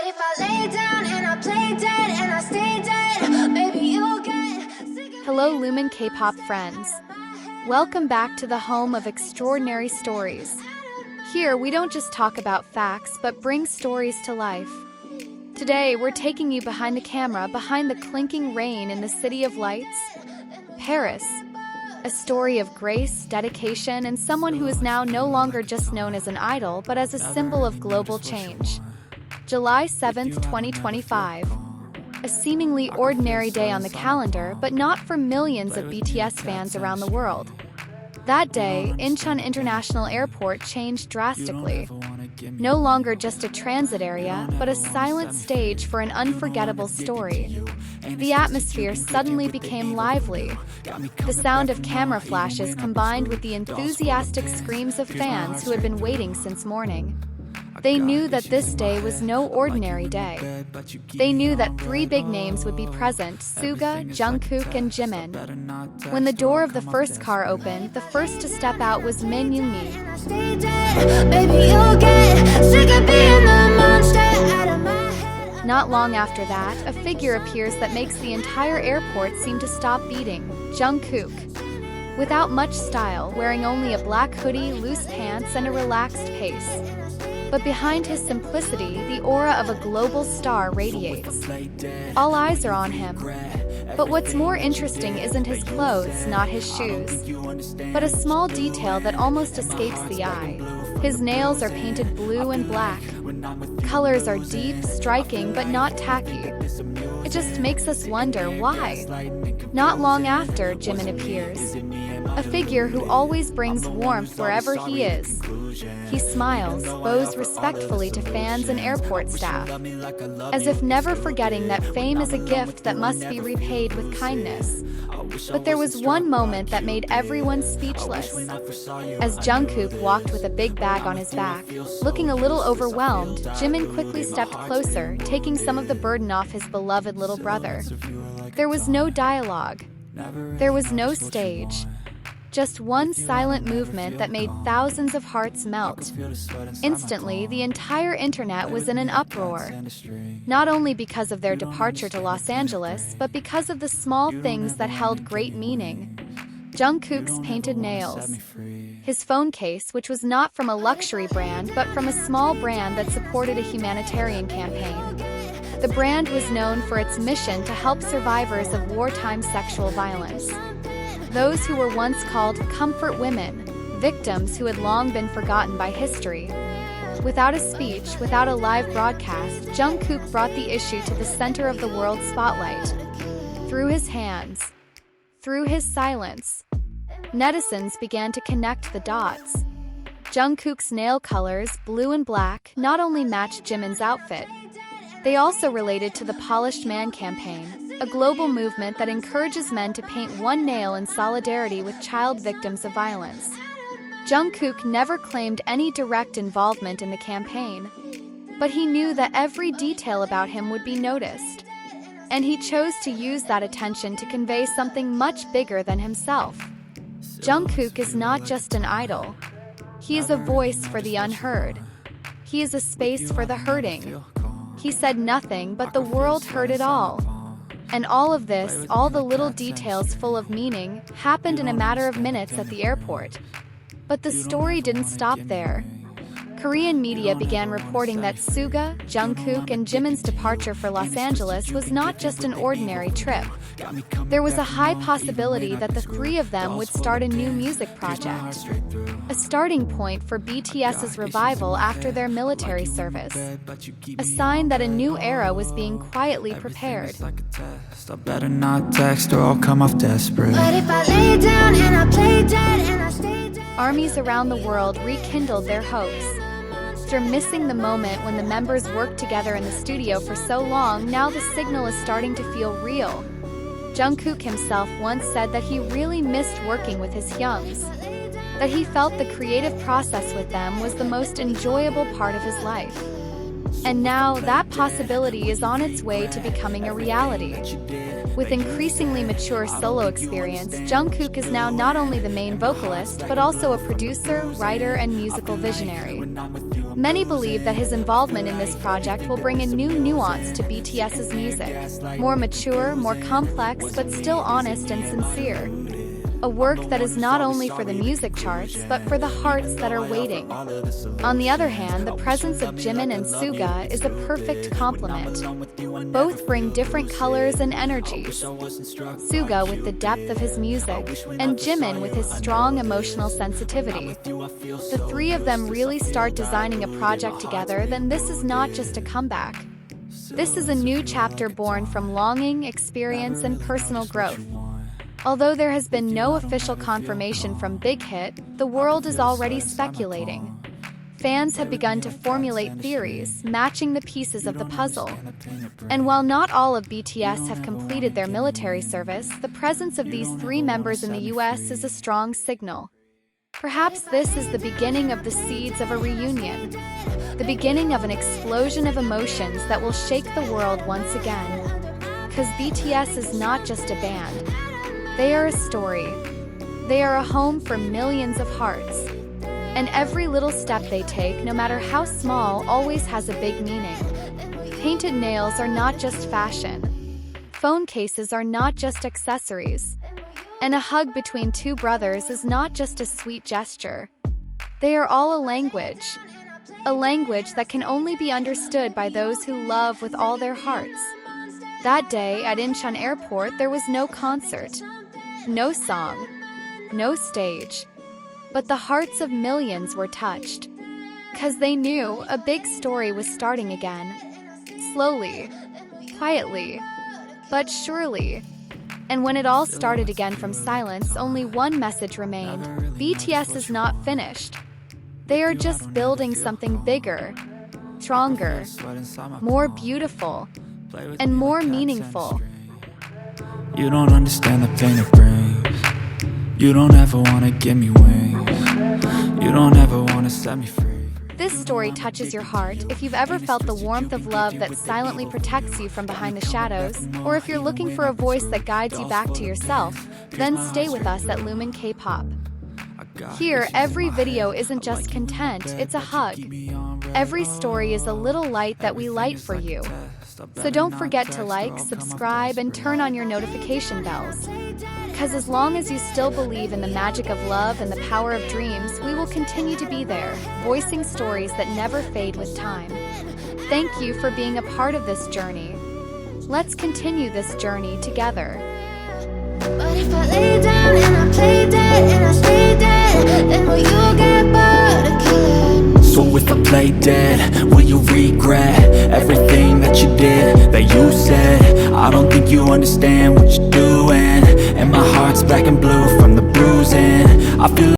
But if I lay down and I play dead and I stay dead, maybe you'll get sick of Hello Lumine K-pop friends. Welcome back to the home of extraordinary stories. Here we don't just talk about facts but bring stories to life. Today we're taking you behind the camera, behind the clinking rain in the City of Lights, Paris. A story of grace, dedication, and someone who is now no longer just known as an idol but as a symbol of global change. July 7th, 2025. A seemingly ordinary day on the calendar, but not for millions of BTS fans around the world. That day, Incheon International Airport changed drastically. No longer just a transit area, but a silent stage for an unforgettable story. The atmosphere suddenly became lively. The sound of camera flashes combined with the enthusiastic screams of fans who had been waiting since morning. They knew that this day was no ordinary day. They knew that three big names would be present: Suga, Jungkook, and Jimin. When the door of the first car opened, the first to step out was Min Yoongi. Not long after that, a figure appears that makes the entire airport seem to stop beating: Jungkook. Without much style, wearing only a black hoodie, loose pants, and a relaxed pace. But behind his simplicity, the aura of a global star radiates. All eyes are on him. But what's more interesting isn't his clothes, not his shoes, but a small detail that almost escapes the eye. His nails are painted blue and black. Colors are deep, striking, but not tacky. It just makes us wonder why. Not long after, Jimin appears. A figure who always brings warmth wherever he is. He smiles, bows respectfully to fans and airport staff, as if never forgetting that fame is a gift that must be repaid with kindness. But there was one moment that made everyone speechless. As Jungkook walked with a big bag on his back, looking a little overwhelmed, Jimin quickly stepped closer, taking some of the burden off his beloved little brother. There was no dialogue. There was no stage. Just one silent movement that made thousands of hearts melt. Instantly, the entire internet was in an uproar. Not only because of their departure to Los Angeles, but because of the small things that held great meaning. Jungkook's painted nails. His phone case, which was not from a luxury brand, but from a small brand that supported a humanitarian campaign. The brand was known for its mission to help survivors of wartime sexual violence. Those who were once called comfort women, victims who had long been forgotten by history. Without a speech, without a live broadcast, Jungkook brought the issue to the center of the world's spotlight. Through his hands, through his silence, netizens began to connect the dots. Jungkook's nail colors, blue and black, not only matched Jimin's outfit, they also related to the Polished Man campaign, a global movement that encourages men to paint one nail in solidarity with child victims of violence. Jungkook never claimed any direct involvement in the campaign, but he knew that every detail about him would be noticed. And he chose to use that attention to convey something much bigger than himself. Jungkook is not just an idol. He is a voice for the unheard. He is a space for the hurting. He said nothing, but the world heard it all. And all of this, all the little details full of meaning, happened in a matter of minutes at the airport. But the story didn't stop there. Korean media began reporting that Suga, Jungkook, and Jimin's departure for Los Angeles was not just an ordinary trip. There was a high possibility that the three of them would start a new music project. A starting point for BTS's revival after their military service. A sign that a new era was being quietly prepared. I better not text or I'll come off desperate. But if I lay down and I play dead and I stay dead. Armies around the world rekindled their hopes. After missing the moment when the members worked together in the studio for so long, now the signal is starting to feel real. Jungkook himself once said that he really missed working with his Hyungs, that he felt the creative process with them was the most enjoyable part of his life. And now, that possibility is on its way to becoming a reality. With increasingly mature solo experience, Jungkook is now not only the main vocalist, but also a producer, writer, and musical visionary. Many believe that his involvement in this project will bring a new nuance to BTS's music, more mature, more complex, but still honest and sincere. A work that is not only for the music charts, but for the hearts that are waiting. On the other hand, the presence of Jimin and Suga is a perfect complement. Both bring different colors and energies. Suga with the depth of his music, and Jimin with his strong emotional sensitivity. The three of them really start designing a project together, then this is not just a comeback. This is a new chapter born from longing, experience, and personal growth. Although there has been no official confirmation from Big Hit, the world is already speculating. Fans have begun to formulate theories, matching the pieces of the puzzle. And while not all of BTS have completed their military service, the presence of these three members in the US is a strong signal. Perhaps this is the beginning of the seeds of a reunion, the beginning of an explosion of emotions that will shake the world once again. Because BTS is not just a band. They are a story. They are a home for millions of hearts. And every little step they take, no matter how small, always has a big meaning. Painted nails are not just fashion. Phone cases are not just accessories. And a hug between two brothers is not just a sweet gesture. They are all a language that can only be understood by those who love with all their hearts. That day at Incheon Airport, there was no concert. No song, no stage, but the hearts of millions were touched. 'Cause they knew a big story was starting again. Slowly, quietly, but surely. And when it all started again from silence, only one message remained. BTS is not finished. They are just building something bigger, stronger, more beautiful, and more meaningful. You don't understand the pain it brings. You don't ever wanna give me wings. You don't ever wanna set me free. This story touches your heart if you've ever felt the warmth of love that silently protects you from behind the shadows, or if you're looking for a voice that guides you back to yourself, then stay with us at Lumine K-pop. Here, every video isn't just content, it's a hug. Every story is a little light that we light for you. So don't forget to like, subscribe, and turn on your notification bells. Because as long as you still believe in the magic of love and the power of dreams, we will continue to be there, voicing stories that never fade with time. Thank you for being a part of this journey. Let's continue this journey together. But if I lay down and I play dead and I stay dead, then will you get bored of killing? So if I play dead, will you regret everything that you did, that you said? I don't think you understand what you're doing, and my heart's black and blue from the bruising. I feel